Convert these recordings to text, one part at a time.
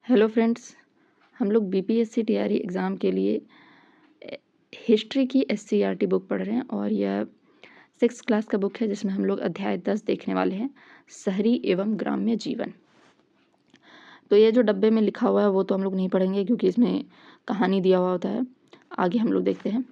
Hello friends, हम लोग BPSC TRE exam के लिए हिस्ट्री की एससीईआरटी बुक पढ़ रहे हैं और यह 6th क्लास का बुक है जिसमें हम लोग अध्याय 10 देखने वाले हैं, शहरी एवं ग्राम्य जीवन। तो ये जो डब्बे में लिखा हुआ है वो तो हम लोग नहीं पढ़ेंगे क्योंकि इसमें कहानी दिया हुआ होता है। आगे हम लोग देखते हैं।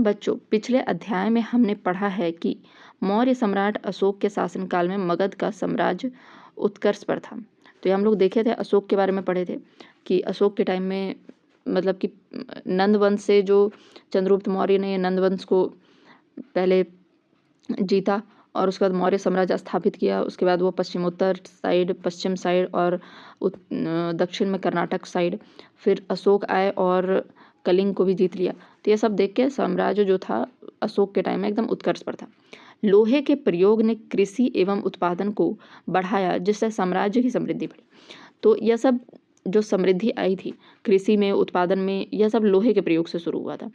बच्चों, पिछले अध्याय में हमने पढ़ा है कि मौर्य सम्राट अशोक के शासनकाल में मगध का साम्राज्य उत्कर्ष पर था। तो ये हम लोग देखे थे, अशोक के बारे में पढ़े थे कि अशोक के टाइम में मतलब कि नंद वंश से जो चंद्रगुप्त मौर्य ने नंद वंश को पहले जीता और उसके बाद मौर्य साम्राज्य स्थापित किया। उसके बाद वो पश्चिमोत्तर साइड, पश्चिम साइड और दक्षिण में कर्नाटक साइड, फिर अशोक आए और कलिंग को भी जीत लिया। तो ये सब देख के साम्राज्य जो था अशोक के टाइम में एकदम उत्कर्ष पर था। लोहे के प्रयोग ने कृषि एवं उत्पादन को बढ़ाया जिससे साम्राज्य की समृद्धि बढ़ी। तो यह सब जो समृद्धि आई थी कृषि में, उत्पादन में, यह सब लोहे के प्रयोग से शुरू हुआ था।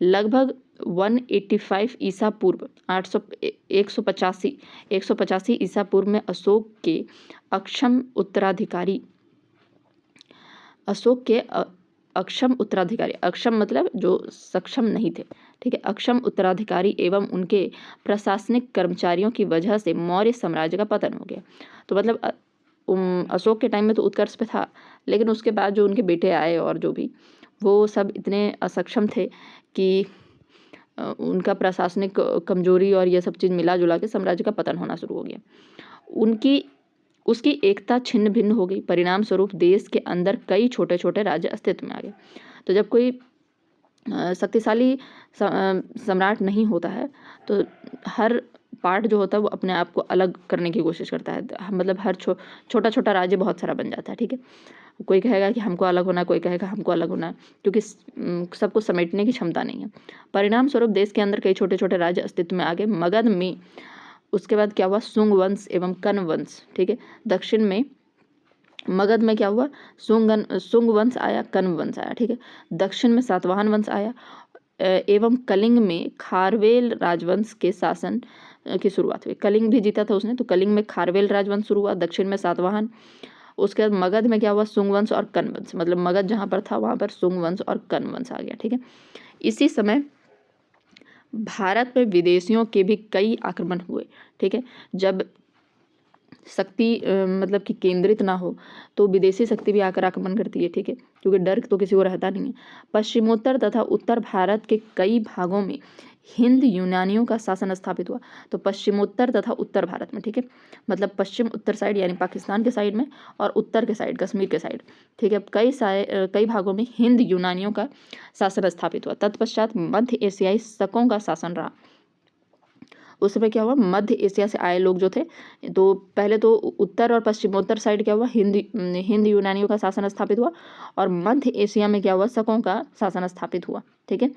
लगभग 185 ईसा पूर्व 185 ईसा पूर्व में अशोक के अक्षम उत्तराधिकारी, अक्षम मतलब जो सक्षम नहीं थे, ठीक है, अक्षम उत्तराधिकारी एवं उनके प्रशासनिक कर्मचारियों की वजह से मौर्य साम्राज्य का पतन हो गया। तो मतलब अशोक के टाइम में तो उत्कर्ष पे था, लेकिन उसके बाद जो उनके बेटे आए और जो भी, वो सब इतने असक्षम थे कि उनका प्रशासनिक कमजोरी और ये सब चीज़ मिला जुला के साम्राज्य का पतन होना शुरू हो गया। उसकी एकता छिन्न भिन्न हो गई। परिणाम स्वरूप देश के अंदर कई छोटे छोटे राज्य अस्तित्व में आ गए। तो जब कोई शक्तिशाली सम्राट नहीं होता है तो हर पार्ट जो होता है वो अपने आप को अलग करने की कोशिश करता है। मतलब हर छोटा छोटा राज्य बहुत सारा बन जाता है, ठीक है। कोई कहेगा कि हमको अलग होना है, कोई कहेगा हमको अलग होना है, क्योंकि सबको समेटने की क्षमता नहीं है। परिणाम स्वरूप देश के अंदर कई छोटे छोटे राज्य अस्तित्व में आ गए। मगध में उसके बाद क्या हुआ, सुंग वंश एवं कन वंश, ठीक है। दक्षिण में मगध में क्या हुआ, सुंग वंश आया, कन वंश आया, ठीक है। दक्षिण में सातवाहन वंश आया एवं कलिंग में खारवेल राजवंश के शासन की शुरुआत हुई। कलिंग भी जीता था उसने, तो कलिंग में खारवेल राजवंश शुरू हुआ, दक्षिण में सातवाहन। उसके बाद मगध में क्या हुआ, सुंग वंश और कन वंश, मतलब मगध जहाँ पर था वहाँ पर सुंग वंश और कन वंश आ गया, ठीक है। इसी समय भारत में विदेशियों के भी कई आक्रमण हुए, ठीक है। जब शक्ति मतलब कि केंद्रित ना हो तो विदेशी शक्ति भी आकर आक्रमण करती है, ठीक है, क्योंकि डर तो किसी को रहता नहीं है। पश्चिमोत्तर तथा उत्तर भारत के कई भागों में हिंद यूनानियों का शासन स्थापित हुआ। तो पश्चिमोत्तर तथा उत्तर भारत में, ठीक है, मतलब पश्चिम उत्तर साइड यानी पाकिस्तान के साइड में और उत्तर के साइड कश्मीर के साइड, ठीक है, कई भागों में हिंद यूनानियों का शासन स्थापित हुआ। तत्पश्चात मध्य एशियाई शकों का शासन रहा। उस समय क्या हुआ, मध्य एशिया से आए लोग जो थे, तो पहले तो उत्तर और पश्चिमोत्तर साइड क्या हुआ, हिंद यूनानियों का शासन स्थापित हुआ और मध्य एशिया में क्या हुआ, शकों का शासन स्थापित हुआ, ठीक है।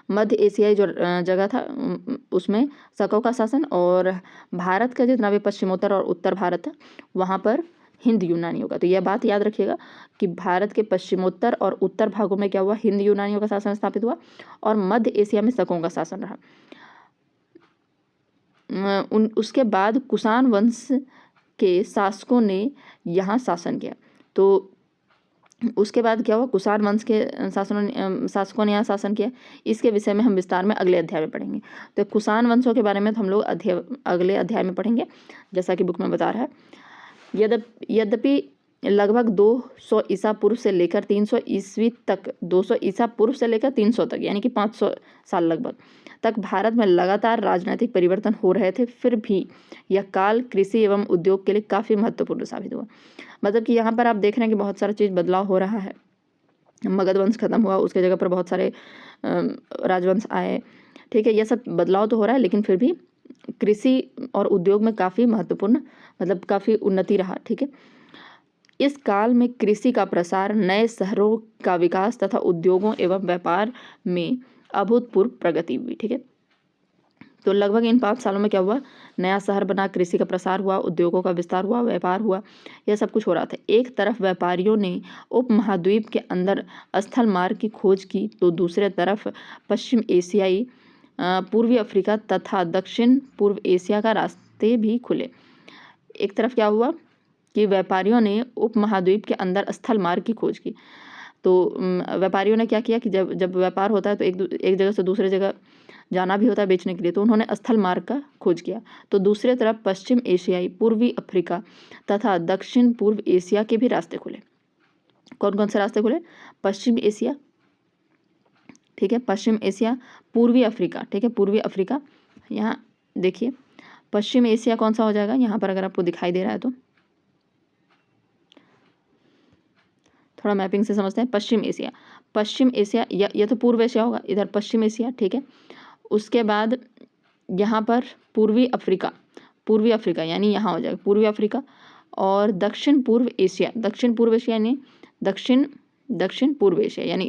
मध्य एशियाई जो जगह था उसमें शकों का शासन, और भारत का जितना भी पश्चिमोत्तर और उत्तर भारत था वहाँ पर हिंद यूनानियों का। तो यह बात याद रखिएगा कि भारत के पश्चिमोत्तर और उत्तर भागों में क्या हुआ, हिंद यूनानियों का शासन स्थापित हुआ और मध्य एशिया में शकों का शासन रहा। उसके बाद कुषाण वंश के शासकों ने यहाँ शासन किया। तो उसके बाद क्या हुआ, कुषाण वंश के शासकों ने यहाँ शासन किया। इसके विषय में हम विस्तार में अगले अध्याय में पढ़ेंगे। तो कुषाण वंशों के बारे में तो हम लोग अगले अध्याय में पढ़ेंगे, जैसा कि बुक में बता रहा है। यद्यपि लगभग 200 ईसा पूर्व से लेकर 300 ईस्वी तक, 200 ईसा पूर्व से लेकर 300 तक यानी कि 500 साल लगभग तक भारत में लगातार राजनीतिक परिवर्तन हो रहे थे, फिर भी यह काल कृषि एवं उद्योग के लिए काफ़ी महत्वपूर्ण साबित हुआ। मतलब कि यहाँ पर आप देख रहे हैं कि बहुत सारा चीज़ बदलाव हो रहा है। मगध वंश खत्म हुआ, उसके जगह पर बहुत सारे राजवंश आए, ठीक है। यह सब बदलाव तो हो रहा है, लेकिन फिर भी कृषि और उद्योग में काफ़ी महत्वपूर्ण, मतलब काफ़ी उन्नति रहा, ठीक है। इस काल में कृषि का प्रसार, नए शहरों का विकास तथा उद्योगों एवं व्यापार में अभूतपूर्व प्रगति हुई, ठीक है। तो लगभग इन 5 सालों में क्या हुआ, नया शहर बना, कृषि का प्रसार हुआ, उद्योगों का विस्तार हुआ, व्यापार हुआ, यह सब कुछ हो रहा था। एक तरफ व्यापारियों ने उपमहाद्वीप के अंदर स्थल मार्ग की खोज की, तो दूसरे तरफ पश्चिम एशियाई, पूर्वी अफ्रीका तथा दक्षिण पूर्व एशिया का रास्ते भी खुले। एक तरफ क्या हुआ, कि व्यापारियों ने उपमहाद्वीप के अंदर स्थल मार्ग की खोज की। तो व्यापारियों ने क्या किया कि जब जब व्यापार होता है तो एक जगह से दूसरे जगह जाना भी होता है बेचने के लिए, तो उन्होंने स्थल मार्ग का खोज किया। तो दूसरी तरफ पश्चिम एशियाई, पूर्वी अफ्रीका तथा दक्षिण पूर्व एशिया के भी रास्ते खुले। कौन कौन से रास्ते खुले? पश्चिम एशिया, ठीक है, पश्चिम एशिया, पूर्वी अफ्रीका, ठीक है, पूर्वी अफ्रीका। यहाँ देखिए पश्चिम एशिया कौन सा हो जाएगा, यहाँ पर अगर आपको दिखाई दे रहा है तो थोड़ा मैपिंग से समझते हैं। पश्चिम एशिया, पश्चिम एशिया या तो पूर्व एशिया होगा, इधर पश्चिम एशिया, ठीक है। उसके बाद यहाँ पर पूर्वी अफ्रीका, पूर्वी अफ्रीका यानी यहाँ हो जाएगा पूर्वी अफ्रीका। और दक्षिण पूर्व एशिया, दक्षिण पूर्व एशिया यानी दक्षिण पूर्व एशिया यानी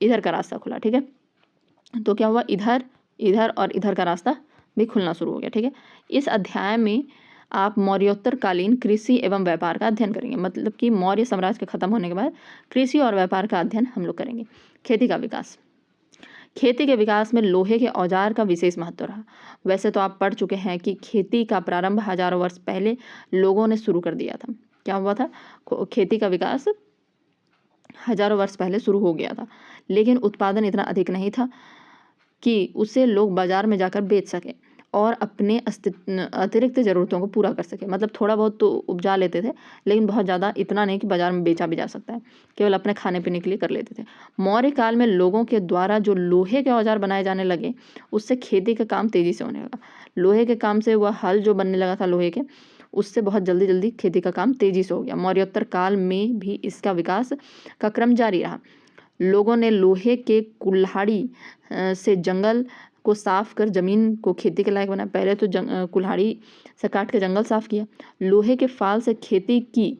इधर का रास्ता खुला, ठीक है। तो क्या हुआ, इधर और इधर का रास्ता भी खुलना शुरू हो गया, ठीक है। इस अध्याय में आप मौर्योत्तर कालीन कृषि एवं व्यापार का अध्ययन करेंगे। मतलब कि मौर्य साम्राज्य के खत्म होने के बाद कृषि और व्यापार का अध्ययन हम लोग करेंगे। खेती का विकास, खेती के विकास में लोहे के औजार का विशेष महत्व रहा। वैसे तो आप पढ़ चुके हैं कि खेती का प्रारंभ हजारों वर्ष पहले लोगों ने शुरू कर दिया था। क्या हुआ था, खेती का विकास हजारों वर्ष पहले शुरू हो गया था, लेकिन उत्पादन इतना अधिक नहीं था कि उसे लोग बाजार में जाकर बेच सके और अपने अतिरिक्त ज़रूरतों को पूरा कर सके। मतलब थोड़ा बहुत तो उपजा लेते थे, लेकिन बहुत ज़्यादा इतना नहीं कि बाजार में बेचा भी जा सकता है, केवल अपने खाने पीने के लिए कर लेते थे। मौर्य काल में लोगों के द्वारा जो लोहे के औजार बनाए जाने लगे, उससे खेती का काम तेज़ी से होने लगा। लोहे के काम से वह हल जो बनने लगा था लोहे के, उससे बहुत जल्दी जल्दी खेती का काम तेज़ी से हो गया। मौर्योत्तर काल में भी इसका विकास का क्रम जारी रहा। लोगों ने लोहे के कुल्हाड़ी से जंगल को साफ कर जमीन को खेती के लायक बनाया। पहले तो कुल्हाड़ी से काट के जंगल साफ किया। लोहे के फाल से खेती की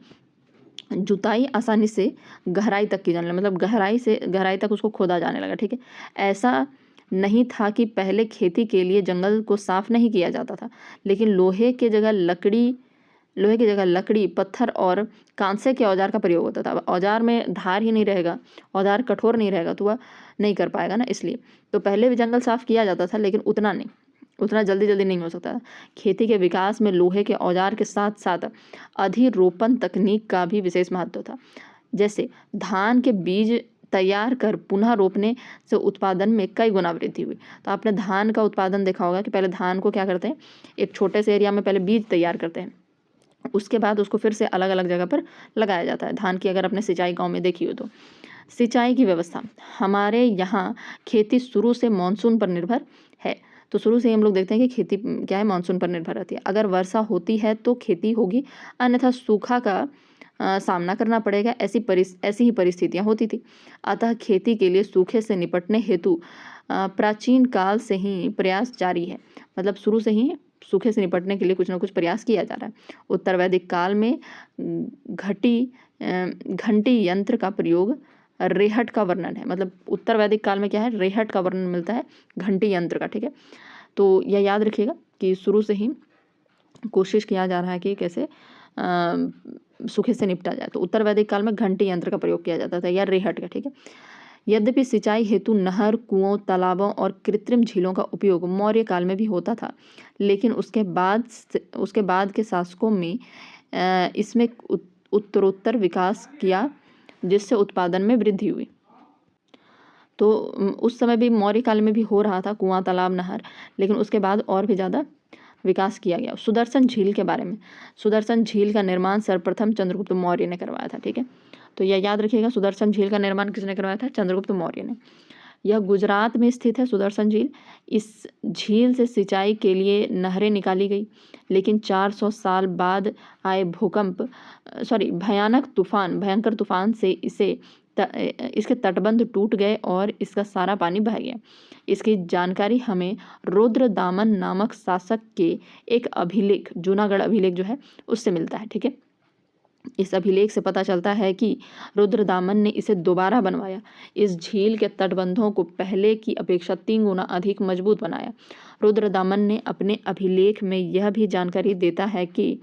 जुताई आसानी से गहराई तक की जाने लगी, मतलब गहराई तक उसको खोदा जाने लगा, ठीक है। ऐसा नहीं था कि पहले खेती के लिए जंगल को साफ नहीं किया जाता था, लेकिन लोहे की जगह लकड़ी, पत्थर और कांसे के औजार का प्रयोग होता था। औजार में धार ही नहीं रहेगा, औजार कठोर नहीं रहेगा तो वह नहीं कर पाएगा ना, इसलिए तो पहले भी जंगल साफ किया जाता था, लेकिन उतना जल्दी नहीं हो सकता। खेती के विकास में लोहे के औजार के साथ साथ अधिरोपण तकनीक का भी विशेष महत्व था। जैसे धान के बीज तैयार कर पुनः रोपने से उत्पादन में कई गुना वृद्धि हुई। तो आपने धान का उत्पादन देखा होगा कि पहले धान को क्या करते हैं, एक छोटे से एरिया में पहले बीज तैयार करते हैं, उसके बाद उसको फिर से अलग अलग जगह पर लगाया जाता है। धान की अगर अपने सिंचाई गाँव में देखी हो तो सिंचाई की व्यवस्था, हमारे यहाँ खेती शुरू से मानसून पर निर्भर है। तो शुरू से ही हम लोग देखते हैं कि खेती क्या है, मानसून पर निर्भर रहती है। अगर वर्षा होती है तो खेती होगी, अन्यथा सूखा का सामना करना पड़ेगा। ऐसी ही परिस्थितियाँ होती थी। अतः खेती के लिए सूखे से निपटने हेतु प्राचीन काल से ही प्रयास जारी है। मतलब शुरू से ही सूखे से निपटने के लिए कुछ ना कुछ प्रयास किया जा रहा है। उत्तर वैदिक काल में घंटी यंत्र का प्रयोग, रेहट का वर्णन है। मतलब उत्तर वैदिक काल में क्या है, रेहट का वर्णन मिलता है घंटी यंत्र का, ठीक है। तो यह याद रखिएगा कि शुरू से ही कोशिश किया जा रहा है कि कैसे सूखे से निपटा जाए। तो उत्तर वैदिक काल में घंटी यंत्र का प्रयोग किया जाता था या रेहट का, ठीक है। यद्यपि सिंचाई हेतु नहर, कुओं, तालाबों और कृत्रिम झीलों का उपयोग मौर्य काल में भी होता था, लेकिन उसके बाद के शासकों में इसमें उत्तरोत्तर विकास किया, जिससे उत्पादन में वृद्धि हुई। तो उस समय भी मौर्य काल में भी हो रहा था कुआं, तालाब, नहर, लेकिन उसके बाद और भी ज़्यादा विकास किया गया। सुदर्शन झील के बारे में, सुदर्शन झील का निर्माण सर्वप्रथम चंद्रगुप्त मौर्य ने करवाया था, ठीक है। तो यह याद रखिएगा, सुदर्शन झील का निर्माण किसने करवाया था, चंद्रगुप्त मौर्य ने। यह गुजरात में स्थित है सुदर्शन झील। इस झील से सिंचाई के लिए नहरें निकाली गई, लेकिन 400 साल बाद आए भयंकर तूफान से इसके तटबंध टूट गए और इसका सारा पानी बह गया। इसकी जानकारी हमें रुद्रदामन नामक शासक के एक अभिलेख, जूनागढ़ अभिलेख जो है उससे मिलता है, ठीक है। इस अभिलेख से पता चलता है कि रुद्रदामन ने इसे दोबारा बनवाया। इस झील के तटबंधों को पहले की अपेक्षा 3 गुना अधिक मजबूत बनाया। रुद्रदामन ने अपने अभिलेख में यह भी जानकारी देता है कि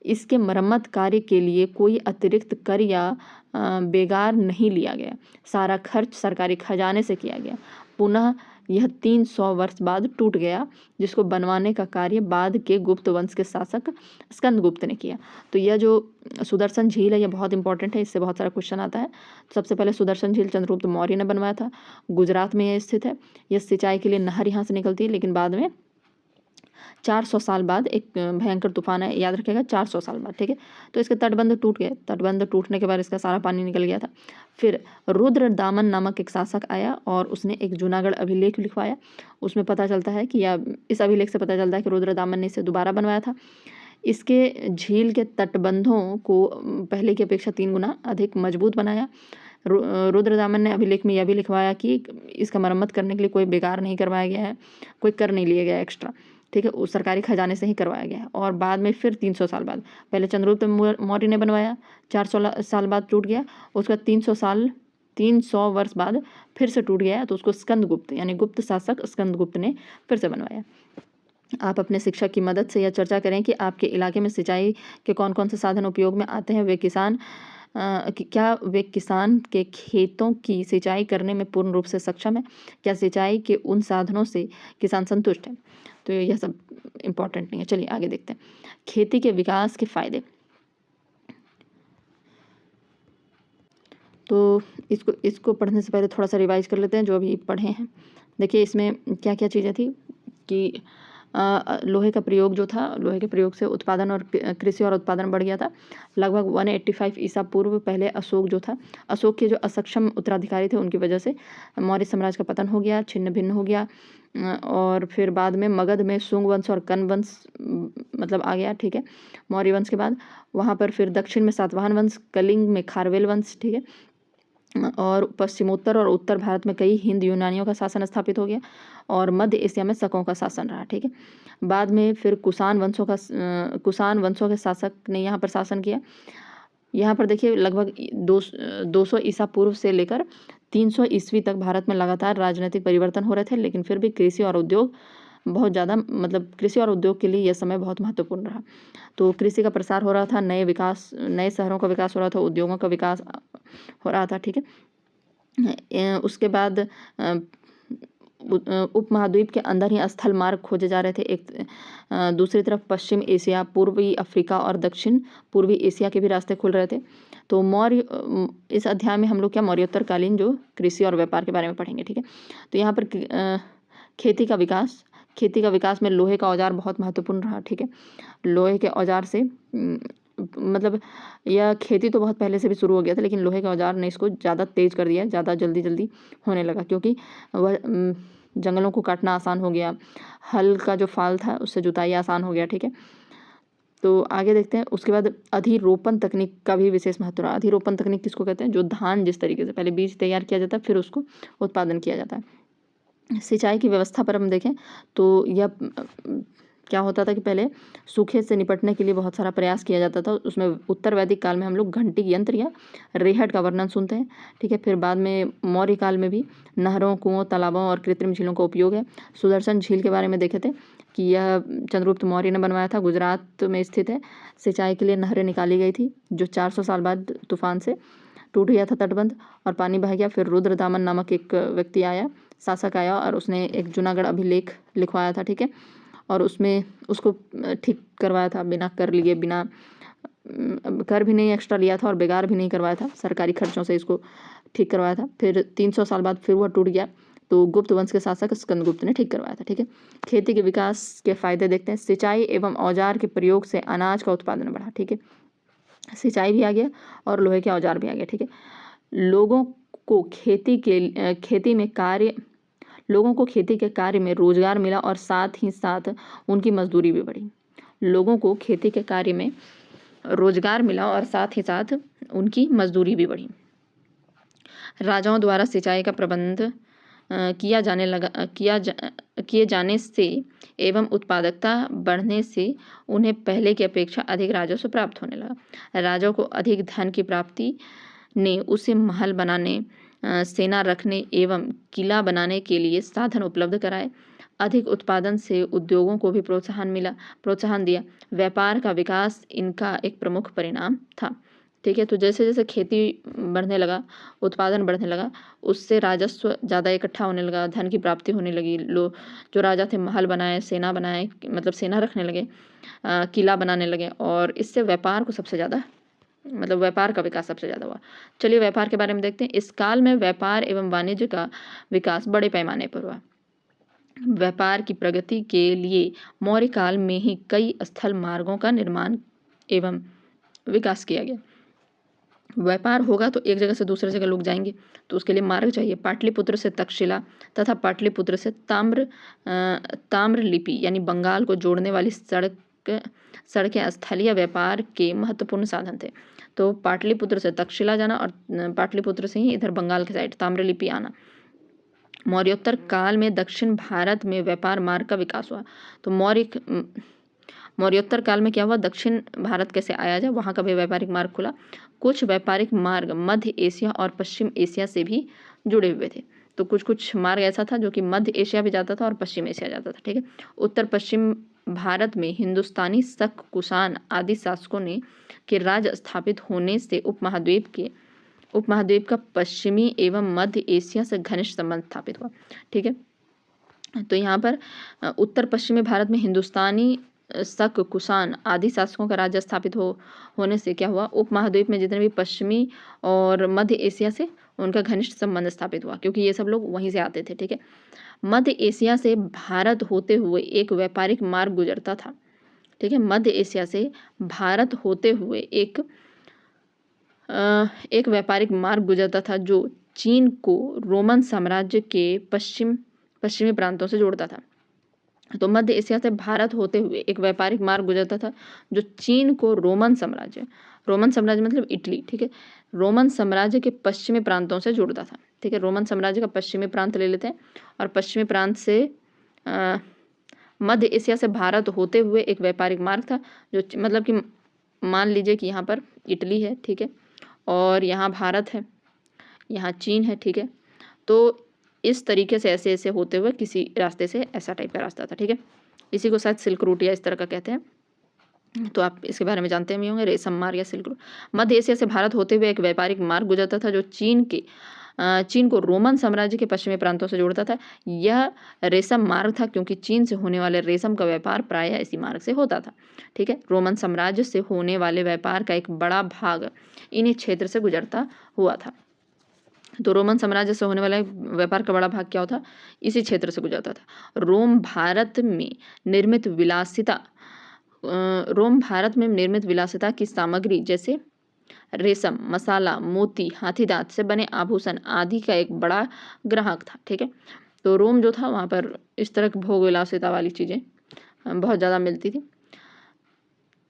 इसके मरम्मत कार्य के लिए कोई अतिरिक्त कर या बेगार नहीं लिया गया, सारा खर्च सरकारी खजाने से किया गया। पुनः यह 300 वर्ष बाद टूट गया, जिसको बनवाने का कार्य बाद के गुप्त वंश के शासक स्कंदगुप्त ने किया। तो यह जो सुदर्शन झील है यह बहुत इंपॉर्टेंट है, इससे बहुत सारा क्वेश्चन आता है। सबसे पहले सुदर्शन झील चंद्रगुप्त मौर्य ने बनवाया था, गुजरात में यह स्थित है। यह सिंचाई के लिए नहर यहाँ से निकलती है, लेकिन बाद में 400 साल बाद एक भयंकर तूफान है, याद रखिएगा 400 साल बाद, ठीक है। तो इसके तटबंध टूट गए, तटबंध टूटने के बाद इसका सारा पानी निकल गया था। फिर रुद्रदामन नामक एक शासक आया और उसने एक जूनागढ़ अभिलेख लिखवाया। उसमें पता चलता है कि इस अभिलेख से पता चलता है कि रुद्रदामन ने इसे दोबारा बनवाया था। इसके झील के तटबंधों को पहले की अपेक्षा 3 गुना अधिक मजबूत बनाया। रुद्रदामन ने अभिलेख में यह भी लिखवाया कि इसका मरम्मत करने के लिए कोई बेकार नहीं करवाया गया है, कोई कर नहीं लिया गया एक्स्ट्रा, ठीक है, उस सरकारी खजाने से ही करवाया गया है। और बाद में फिर 300 साल बाद, पहले चंद्रगुप्त मौर्य ने बनवाया, 400 साल बाद टूट गया, उसका 300 वर्ष बाद फिर से टूट गया, तो उसको स्कंदगुप्त यानी गुप्त शासक स्कंदगुप्त ने फिर से बनवाया। आप अपने शिक्षक की मदद से यह चर्चा करें कि आपके इलाके में सिंचाई के कौन कौन से साधन उपयोग में आते हैं, क्या वे किसान के खेतों की सिंचाई करने में पूर्ण रूप से सक्षम है, क्या सिंचाई के उन साधनों से किसान संतुष्ट है। तो यह सब इम्पोर्टेंट नहीं है। चलिए आगे देखते हैं, खेती के विकास के फायदे। तो इसको पढ़ने से पहले थोड़ा सा रिवाइज कर लेते हैं जो अभी पढ़े हैं। देखिए इसमें क्या क्या चीज़ें थी कि लोहे का प्रयोग जो था, लोहे के प्रयोग से उत्पादन और कृषि और उत्पादन बढ़ गया था। लगभग 185 ईसा पूर्व पहले अशोक जो था, अशोक के जो असक्षम उत्तराधिकारी थे उनकी वजह से मौर्य साम्राज्य का पतन हो गया, छिन्न भिन्न हो गया। और फिर बाद में मगध में शुंग वंश और कन वंश मतलब आ गया, ठीक है, मौर्य वंश के बाद। वहाँ पर फिर दक्षिण में सातवाहन वंश, कलिंग में खारवेल वंश, ठीक है, और पश्चिमोत्तर और उत्तर भारत में कई हिंद यूनानियों का शासन स्थापित हो गया, और मध्य एशिया में शकों का शासन रहा, ठीक है। बाद में फिर कुषाण वंशों के शासक ने यहाँ पर शासन किया। यहाँ पर देखिए लगभग 200 ईसा पूर्व से लेकर 300 ईस्वी तक भारत में लगातार राजनीतिक परिवर्तन हो रहे थे, लेकिन फिर भी कृषि और उद्योग बहुत ज़्यादा, मतलब कृषि और उद्योग के लिए यह समय बहुत महत्वपूर्ण रहा। तो कृषि का प्रसार हो रहा था, नए शहरों का विकास हो रहा था, उद्योगों का विकास हो रहा था, ठीक है। उसके बाद उपमहाद्वीप के अंदर ही स्थल मार्ग खोजे जा रहे थे। दूसरी तरफ पश्चिम एशिया, पूर्वी अफ्रीका और दक्षिण पूर्वी एशिया के भी रास्ते खुल रहे थे। तो इस अध्याय में हम लोग क्या मौर्योत्तरकालीन जो कृषि और व्यापार के बारे में पढ़ेंगे, ठीक है। तो यहाँ पर खेती का विकास में लोहे का औजार बहुत महत्वपूर्ण रहा, ठीक है। लोहे के औजार से मतलब यह खेती तो बहुत पहले से भी शुरू हो गया था, लेकिन लोहे के औजार ने इसको ज़्यादा तेज कर दिया, ज़्यादा जल्दी होने लगा, क्योंकि वह जंगलों को काटना आसान हो गया, हल का जो फाल था उससे जुताई आसान हो गया, ठीक है। तो आगे देखते हैं। उसके बाद अधिरोपण तकनीक का भी विशेष महत्व रहा। अधिरोपण तकनीक किसको कहते हैं? जो धान जिस तरीके से पहले बीज तैयार किया जाता है फिर उसको उत्पादन किया जाता है। सिंचाई की व्यवस्था पर हम देखें तो यह क्या होता था कि पहले सूखे से निपटने के लिए बहुत सारा प्रयास किया जाता था। उसमें उत्तर वैदिक काल में हम लोग घंटी यंत्र या रेहट का वर्णन सुनते हैं, ठीक है। फिर बाद में मौर्य काल में भी नहरों, कुओं, तालाबों और कृत्रिम झीलों का उपयोग है। सुदर्शन झील के बारे में देखे थे कि यह चंद्रगुप्त मौर्य ने बनवाया था, गुजरात में स्थित है। सिंचाई के लिए नहरें निकाली गई थी, जो 400 साल बाद तूफान से टूट गया था तटबंध और पानी बह गया। फिर रुद्रदामन नामक एक व्यक्ति आया, शासक आया, और उसने एक जूनागढ़ अभिलेख लिखवाया था, ठीक है। और उसमें उसको ठीक करवाया था, बिना कर भी नहीं एक्स्ट्रा लिया था और बेकार भी नहीं करवाया था, सरकारी खर्चों से इसको ठीक करवाया था। फिर 300 साल बाद फिर वह टूट गया, तो गुप्त वंश के शासक स्कंदगुप्त ने ठीक करवाया था, ठीक है। खेती के विकास के फायदे देखते हैं। सिंचाई एवं औजार के प्रयोग से अनाज का उत्पादन बढ़ा, ठीक है। सिंचाई भी आ गया और लोहे के औजार भी आ गया, ठीक है। लोगों को खेती के कार्य में रोजगार मिला और साथ ही साथ उनकी मजदूरी भी बढ़ी। लोगों को खेती के कार्य में रोजगार मिला और साथ ही साथ उनकी मजदूरी भी बढ़ी। राजाओं द्वारा सिंचाई का प्रबंध किए जाने से एवं उत्पादकता बढ़ने से उन्हें पहले की अपेक्षा अधिक राजस्व प्राप्त होने लगा। राजाओं को अधिक धन की प्राप्ति ने उसे महल बनाने, सेना रखने एवं किला बनाने के लिए साधन उपलब्ध कराए। अधिक उत्पादन से उद्योगों को भी प्रोत्साहन दिया। व्यापार का विकास इनका एक प्रमुख परिणाम था। ठीक है। तो जैसे जैसे खेती बढ़ने लगा, उत्पादन बढ़ने लगा, उससे राजस्व ज़्यादा इकट्ठा होने लगा, धन की प्राप्ति होने लगी। जो राजा थे महल बनाए, सेना बनाए, मतलब सेना रखने लगे, किला बनाने लगे, और इससे व्यापार को सबसे ज़्यादा, मतलब व्यापार का विकास सबसे ज़्यादा हुआ। चलिए व्यापार के बारे में देखते हैं। इस काल में व्यापार एवं वाणिज्य का विकास बड़े पैमाने पर हुआ। व्यापार की प्रगति के लिए मौर्य काल में ही कई स्थल मार्गों का निर्माण एवं विकास किया गया। व्यापार होगा तो एक जगह से दूसरे जगह लोग जाएंगे, तो उसके लिए मार्ग चाहिए। पाटलिपुत्र से तक्षशिला तथा पाटलिपुत्र से ताम्रलिपि यानी बंगाल को जोड़ने वाली सड़कें स्थलीय व्यापार के महत्वपूर्ण साधन थे। तो पाटलिपुत्र से तक्षशिला जाना और पाटलिपुत्र से ही इधर बंगाल के साइड ताम्रलिपि आना। मौर्योत्तर काल में दक्षिण भारत में व्यापार मार्ग का विकास हुआ। तो मौर्योत्तर काल में क्या हुआ, दक्षिण भारत कैसे आया जाए, वहाँ का भी व्यापारिक मार्ग खुला। कुछ व्यापारिक मार्ग मध्य एशिया और पश्चिम एशिया से भी जुड़े हुए थे। तो कुछ कुछ मार्ग ऐसा था जो कि मध्य एशिया भी जाता था और पश्चिम एशिया जाता था। ठीक है। उत्तर पश्चिम भारत में हिंदुस्तानी शक, कुषाण आदि शासकों ने के राज स्थापित होने से उपमहाद्वीप का पश्चिमी एवं मध्य एशिया से घनिष्ठ संबंध स्थापित हुआ। ठीक है। तो यहाँ पर उत्तर पश्चिमी भारत में हिंदुस्तानी शक, कुषाण आदि शासकों का राज्य स्थापित होने से क्या हुआ, उपमहाद्वीप में जितने भी पश्चिमी और मध्य एशिया से उनका घनिष्ठ संबंध स्थापित हुआ, क्योंकि ये सब लोग वहीं से आते थे। ठीक है। मध्य एशिया से भारत होते हुए एक व्यापारिक मार्ग गुजरता था। ठीक है। मध्य एशिया से भारत होते हुए एक व्यापारिक मार्ग गुजरता था जो चीन को रोमन साम्राज्य के पश्चिमी प्रांतों से जोड़ता था। तो मध्य एशिया से भारत होते हुए एक व्यापारिक मार्ग गुजरता था जो चीन को रोमन साम्राज्य मतलब इटली, ठीक है, रोमन साम्राज्य के पश्चिमी प्रांतों से जोड़ता था। ठीक है। रोमन साम्राज्य का पश्चिमी प्रांत ले लेते हैं, और पश्चिमी प्रांत से मध्य एशिया से भारत होते हुए एक व्यापारिक मार्ग था जो मतलब कि मान लीजिए कि यहाँ पर इटली है, ठीक है, और यहाँ भारत है, यहाँ चीन है। ठीक है। तो इस तरीके से ऐसे ऐसे होते हुए किसी रास्ते से ऐसा टाइप का रास्ता था। ठीक है। इसी को शायद सिल्क रूट या इस तरह का कहते हैं, तो आप इसके बारे में जानते भी होंगे, रेशम मार्ग या सिल्क रूट। मध्य एशिया से भारत होते हुए एक व्यापारिक मार्ग गुजरता था जो चीन को रोमन साम्राज्य के पश्चिमी प्रांतों से जोड़ता था। यह रेशम मार्ग था क्योंकि चीन से होने वाले रेशम का व्यापार प्रायः इसी मार्ग से होता था। ठीक है। रोमन साम्राज्य से होने वाले व्यापार का एक बड़ा भाग इन्हीं क्षेत्र से गुजरता हुआ था। तो रोमन साम्राज्य से होने वाला व्यापार का बड़ा भाग क्या होता, इसी क्षेत्र से गुजरता था। रोम भारत में निर्मित विलासिता की सामग्री जैसे रेशम, मसाला, मोती, हाथी दांत से बने आभूषण आदि का एक बड़ा ग्राहक था। ठीक है। तो रोम जो था वहाँ पर इस तरह की भोग विलासिता वाली चीज़ें बहुत ज़्यादा मिलती थी।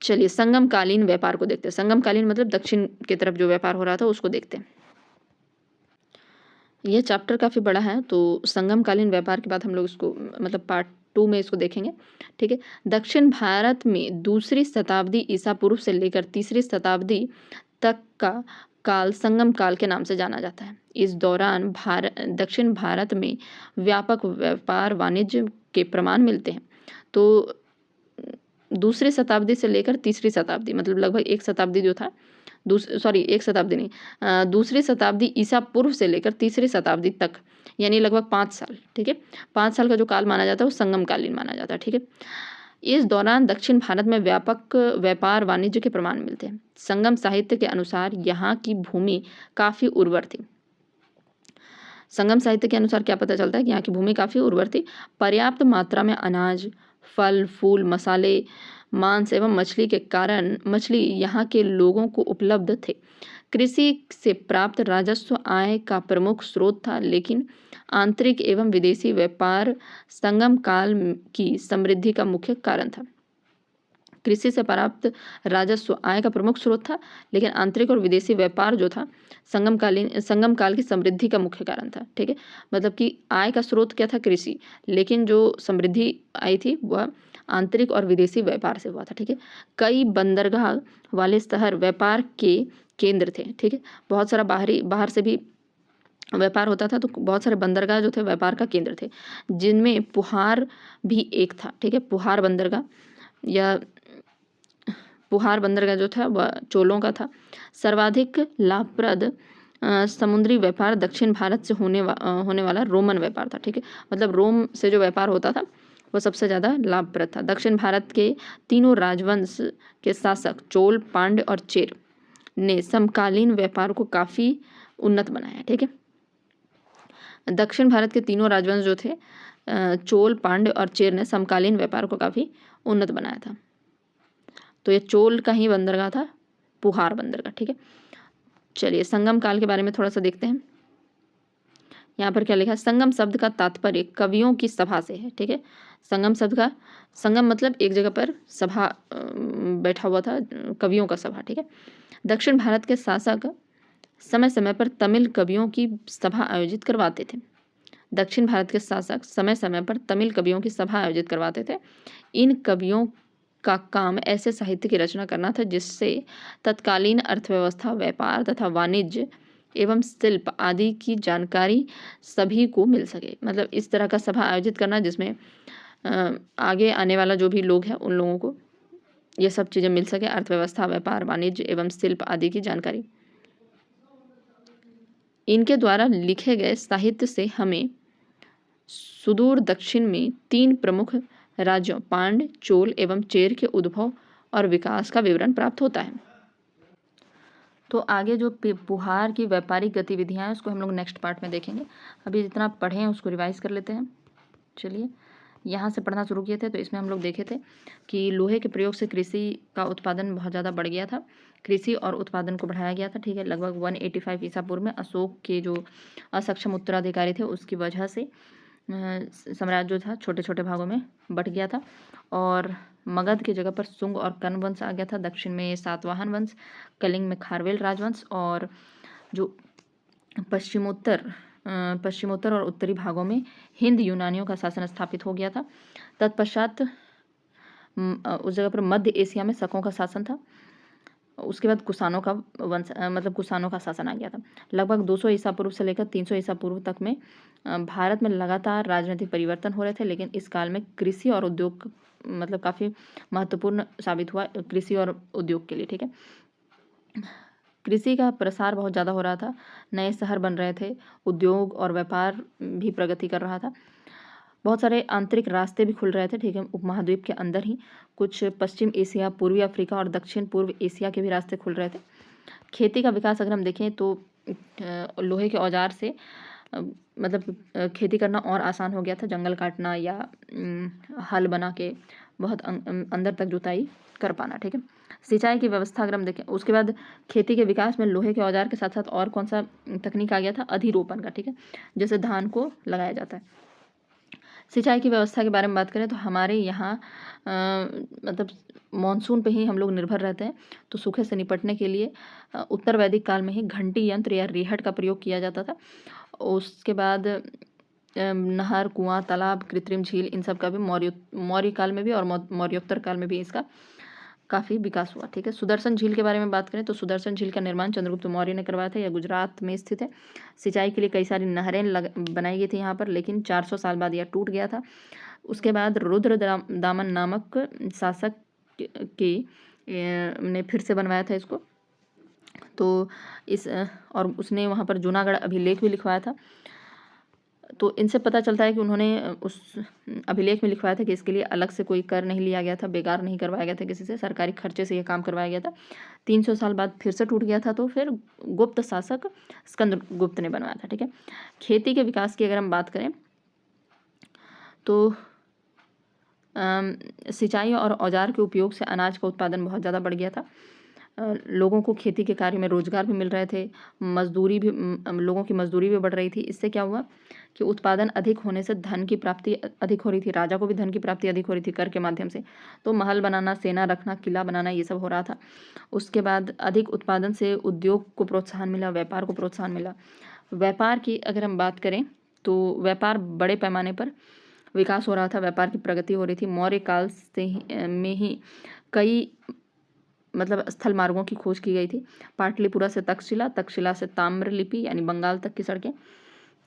चलिए संगमकालीन व्यापार को देखते हैं। संगमकालीन मतलब दक्षिण की तरफ जो व्यापार हो रहा था उसको देखते हैं। यह चैप्टर काफ़ी बड़ा है, तो संगमकालीन व्यापार के बाद हम लोग इसको मतलब पार्ट 2 में इसको देखेंगे। ठीक है। दक्षिण भारत में 2री शताब्दी ईसा पूर्व से लेकर 3री शताब्दी तक का काल संगम काल के नाम से जाना जाता है। इस दौरान दक्षिण भारत में व्यापक व्यापार वाणिज्य के प्रमाण मिलते हैं। तो 2री शताब्दी से लेकर 3री शताब्दी मतलब लगभग एक शताब्दी जो था, एक शताब्दी नहीं, 2री शताब्दी ईसा पूर्व से लेकर 3री शताब्दी तक, यानी लगभग 5 साल। ठीक है। 5 साल का जो काल माना जाता है वो संगमकालीन माना जाता है। ठीक है। इस दौरान दक्षिण भारत में व्यापक व्यापार वाणिज्य के प्रमाण मिलते हैं। संगम साहित्य के अनुसार यहाँ की भूमि काफी उर्वर थी। संगम साहित्य के अनुसार क्या पता चलता है कि यहाँ की भूमि काफी उर्वर थी। पर्याप्त मात्रा में अनाज, फल, फूल, मसाले, मांस एवं मछली के कारण मछली यहाँ के लोगों को उपलब्ध थे। कृषि से प्राप्त राजस्व आय का प्रमुख स्रोत था, लेकिन आंतरिक एवं विदेशी व्यापार संगम काल की समृद्धि का मुख्य कारण था। कृषि से प्राप्त राजस्व आय का प्रमुख स्रोत था, लेकिन आंतरिक और विदेशी व्यापार जो था संगम काल की समृद्धि का मुख्य कारण था। ठीक है। मतलब कि आय का स्रोत क्या था, कृषि, लेकिन जो समृद्धि आई थी वह आंतरिक और विदेशी व्यापार से हुआ था। ठीक है। कई बंदरगाह वाले शहर व्यापार के केंद्र थे। ठीक है। बहुत सारा बाहर से भी व्यापार होता था, तो बहुत सारे बंदरगाह जो थे व्यापार का केंद्र थे, जिनमें पुहार भी एक था। ठीक है। पुहार बंदरगाह या पुहार बंदरगाह जो था वह चोलों का था। सर्वाधिक लाभप्रद समुद्री व्यापार दक्षिण भारत से होने वाला रोमन व्यापार था। ठीक है, मतलब रोम से जो व्यापार होता था वो सबसे ज़्यादा लाभप्रद था। दक्षिण भारत के तीनों राजवंश के शासक चोल, पांड्य और चेर ने समकालीन व्यापार को काफ़ी उन्नत बनाया। ठीक है, दक्षिण भारत के तीनों राजवंश जो थे चोल, पांड्य और चेर ने समकालीन व्यापार को काफ़ी उन्नत बनाया था। तो ये चोल का ही बंदरगाह था, पुहार बंदरगाह। ठीक है, चलिए संगम काल के बारे में थोड़ा सा देखते हैं। यहाँ पर क्या लिखा है, संगम शब्द का तात्पर्य कवियों की सभा से है। ठीक है, संगम शब्द का, संगम मतलब एक जगह पर सभा बैठा हुआ था, कवियों का सभा। ठीक है, दक्षिण भारत के शासक समय समय पर तमिल कवियों की सभा आयोजित करवाते थे। दक्षिण भारत के शासक समय समय पर तमिल कवियों की सभा आयोजित करवाते थे। इन कवियों का काम ऐसे साहित्य की रचना करना था जिससे तत्कालीन अर्थव्यवस्था, व्यापार तथा वाणिज्य एवं शिल्प आदि की जानकारी सभी को मिल सके। मतलब इस तरह का सभा आयोजित करना जिसमें आगे आने वाला जो भी लोग हैं उन लोगों को ये सब चीज़ें मिल सके, अर्थव्यवस्था, व्यापार, वाणिज्य एवं शिल्प आदि की जानकारी। इनके द्वारा लिखे गए साहित्य से हमें सुदूर दक्षिण में 3 प्रमुख राज्यों पांड्य, चोल एवं चेर के उद्भव और विकास का विवरण प्राप्त होता है। तो आगे जो पुहार की व्यापारिक गतिविधियां हैं उसको हम लोग नेक्स्ट पार्ट में देखेंगे। अभी जितना पढ़े हैं उसको रिवाइज कर लेते हैं। चलिए यहाँ से पढ़ना शुरू किए थे तो इसमें हम लोग देखे थे कि लोहे के प्रयोग से कृषि का उत्पादन बहुत ज़्यादा बढ़ गया था, कृषि और उत्पादन को बढ़ाया गया था। ठीक है, लगभग 185 ईसा पूर्व में अशोक के जो असक्षम उत्तराधिकारी थे उसकी वजह से साम्राज्य जो था छोटे छोटे भागों में बट गया था और मगध की जगह पर शुंग और कर्ण वंश आ गया था। दक्षिण में सातवाहन वंश, कलिंग में खारवेल राजवंश और जो पश्चिमोत्तर और उत्तरी भागों में हिंद यूनानियों का शासन स्थापित हो गया था। तत्पश्चात उस जगह पर मध्य एशिया में शकों का शासन था। उसके बाद कुषाणों का वंश मतलब कुषाणों का शासन आ गया था। लगभग 200 ईसा पूर्व से लेकर 300 ईसा पूर्व तक में भारत में लगातार राजनीतिक परिवर्तन हो रहे थे, लेकिन इस काल में कृषि और उद्योग मतलब काफ़ी महत्वपूर्ण साबित हुआ कृषि और उद्योग के लिए। ठीक है, कृषि का प्रसार बहुत ज़्यादा हो रहा था, नए शहर बन रहे थे, उद्योग और व्यापार भी प्रगति कर रहा था, बहुत सारे आंतरिक रास्ते भी खुल रहे थे। ठीक है, उपमहाद्वीप के अंदर ही कुछ पश्चिम एशिया, पूर्वी अफ्रीका और दक्षिण पूर्व एशिया के भी रास्ते खुल रहे थे। खेती का विकास अगर हम देखें तो लोहे के औजार से मतलब खेती करना और आसान हो गया था, जंगल काटना या हल बना के बहुत अंदर तक जुताई कर पाना। ठीक है, सिंचाई की व्यवस्था अगर हम देखें उसके बाद खेती के विकास में लोहे के औजार के साथ साथ और कौन सा तकनीक आ गया था, अधिरोपण का। ठीक है, जैसे धान को लगाया जाता है। सिंचाई की व्यवस्था के बारे में बात करें तो हमारे यहाँ मतलब मानसून पे ही हम लोग निर्भर रहते हैं, तो सूखे से निपटने के लिए उत्तर वैदिक काल में ही घंटी यंत्र या रेहट का प्रयोग किया जाता था। उसके बाद नहर, कुआं, तालाब, कृत्रिम झील इन सब का भी मौर्य काल में भी और मौर्योत्तर काल में भी इसका काफ़ी विकास हुआ। ठीक है, सुदर्शन झील के बारे में बात करें तो सुदर्शन झील का निर्माण चंद्रगुप्त मौर्य ने करवाया था। यह गुजरात में स्थित है। सिंचाई के लिए कई सारी नहरें बनाई गई थी यहाँ पर, लेकिन 400 साल बाद यह टूट गया था। उसके बाद रुद्र दामन नामक शासक ने फिर से बनवाया था इसको, तो और उसने वहाँ पर जूनागढ़ अभिलेख भी लिखवाया था। तो इनसे पता चलता है कि उन्होंने उस अभिलेख में लिखवाया था कि इसके लिए अलग से कोई कर नहीं लिया गया था, बेकार नहीं करवाया गया था किसी से, सरकारी खर्चे से यह काम करवाया गया था। 300 साल बाद फिर से टूट गया था, तो फिर गुप्त शासक स्कंदगुप्त ने बनवाया था। ठीक है, खेती के विकास की अगर हम बात करें तो सिंचाई और औजार के उपयोग से अनाज का उत्पादन बहुत ज़्यादा बढ़ गया था। लोगों को खेती के कार्य में रोजगार भी मिल रहे थे, लोगों की मजदूरी भी बढ़ रही थी। इससे क्या हुआ कि उत्पादन अधिक होने से धन की प्राप्ति अधिक हो रही थी, राजा को भी धन की प्राप्ति अधिक हो रही थी कर के माध्यम से। तो महल बनाना, सेना रखना, किला बनाना ये सब हो रहा था। उसके बाद अधिक उत्पादन से उद्योग को प्रोत्साहन मिला, व्यापार को प्रोत्साहन मिला। व्यापार की अगर हम बात करें तो व्यापार बड़े पैमाने पर विकास हो रहा था, व्यापार की प्रगति हो रही थी। मौर्य काल में ही कई मतलब स्थल मार्गों की खोज की गई थी। पाटलिपुरा से तक्षशिला, तक्षशिला से ताम्रलिपि यानी बंगाल तक की सड़कें।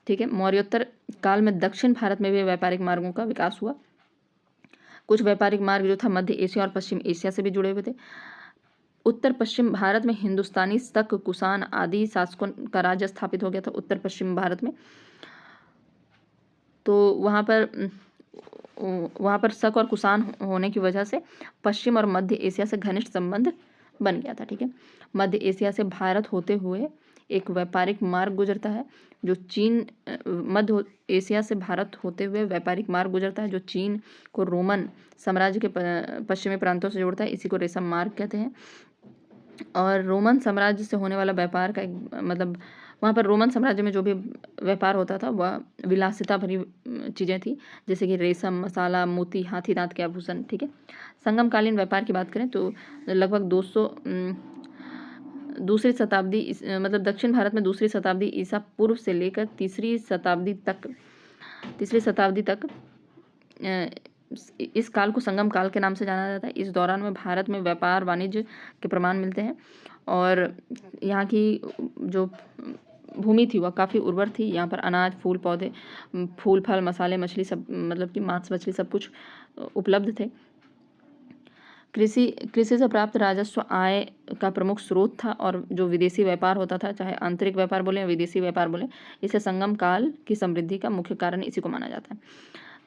ठीक है, मौर्योत्तर काल में दक्षिण भारत में भी व्यापारिक मार्गों का विकास हुआ। कुछ व्यापारिक मार्ग जो था मध्य एशिया और पश्चिम एशिया से भी जुड़े हुए थे। उत्तर पश्चिम भारत में हिंदुस्तानी, शक, कुषाण आदि शासकों का राज्य स्थापित हो गया था उत्तर पश्चिम भारत में। तो वहाँ पर शक और कुषाण होने की वजह से पश्चिम और मध्य एशिया से घनिष्ठ संबंध बन गया था। ठीक है, मध्य एशिया से भारत होते हुए एक व्यापारिक मार्ग गुजरता है जो चीन, मध्य एशिया से भारत होते हुए व्यापारिक मार्ग गुजरता है जो चीन को रोमन साम्राज्य के पश्चिमी प्रांतों से जोड़ता है। इसी को रेशम मार्ग कहते हैं। और रोमन साम्राज्य से होने वाला व्यापार का एक मतलब वहाँ पर रोमन साम्राज्य में जो भी व्यापार होता था वह विलासिता भरी चीज़ें थी, जैसे कि रेशम, मसाला, मोती, हाथी दांत के आभूषण। ठीक है, संगमकालीन व्यापार की बात करें तो लगभग 200 दूसरी शताब्दी मतलब दक्षिण भारत में दूसरी शताब्दी ईसा पूर्व से लेकर तीसरी शताब्दी तक इस काल को संगम काल के नाम से जाना जाता है। इस दौरान में भारत में व्यापार वाणिज्य के प्रमाण मिलते हैं और यहाँ की जो भूमि थी वह काफ़ी उर्वर थी। यहाँ पर अनाज, फूल, पौधे, फूल, फल, मसाले, मछली सब मतलब कि मांस, मछली सब कुछ उपलब्ध थे। कृषि से प्राप्त राजस्व आय का प्रमुख स्रोत था और जो विदेशी व्यापार होता था, चाहे आंतरिक व्यापार बोले या विदेशी व्यापार बोले, इसे संगम काल की समृद्धि का मुख्य कारण इसी को माना जाता है।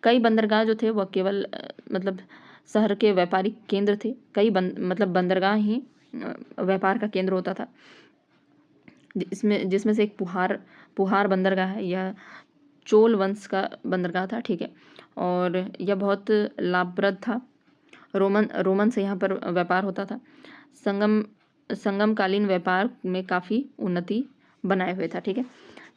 कई बंदरगाह जो थे वह केवल मतलब शहर के व्यापारिक केंद्र थे। कई मतलब बंदरगाह ही व्यापार का केंद्र होता था, जिसमें से एक पुहार बंदरगाह है। यह चोल वंश का बंदरगाह था। ठीक है, और यह बहुत लाभप्रद था। रोमन से यहाँ पर व्यापार होता था। संगमकालीन व्यापार में काफ़ी उन्नति बनाए हुए था। ठीक है,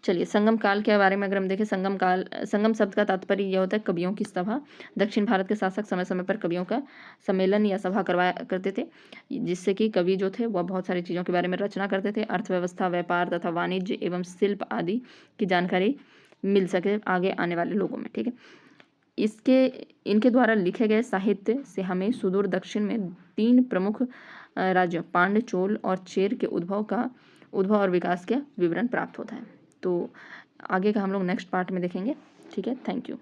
चलिए संगम काल के बारे में अगर हम देखें, संगम शब्द का तात्पर्य यह होता है कवियों की सभा। दक्षिण भारत के शासक समय समय पर कवियों का सम्मेलन या सभा करवाया करते थे, जिससे कि कवि जो थे वह बहुत सारी चीज़ों के बारे में रचना करते थे। अर्थव्यवस्था, व्यापार तथा वाणिज्य एवं शिल्प आदि की जानकारी मिल सके आगे आने वाले लोगों में। ठीक है, इनके द्वारा लिखे गए साहित्य से हमें सुदूर दक्षिण में 3 प्रमुख राज्यों पांड्य, चोल और चेर के उद्भव और विकास का विवरण प्राप्त होता है। तो आगे का हम लोग नेक्स्ट पार्ट में देखेंगे। ठीक है, थैंक यू।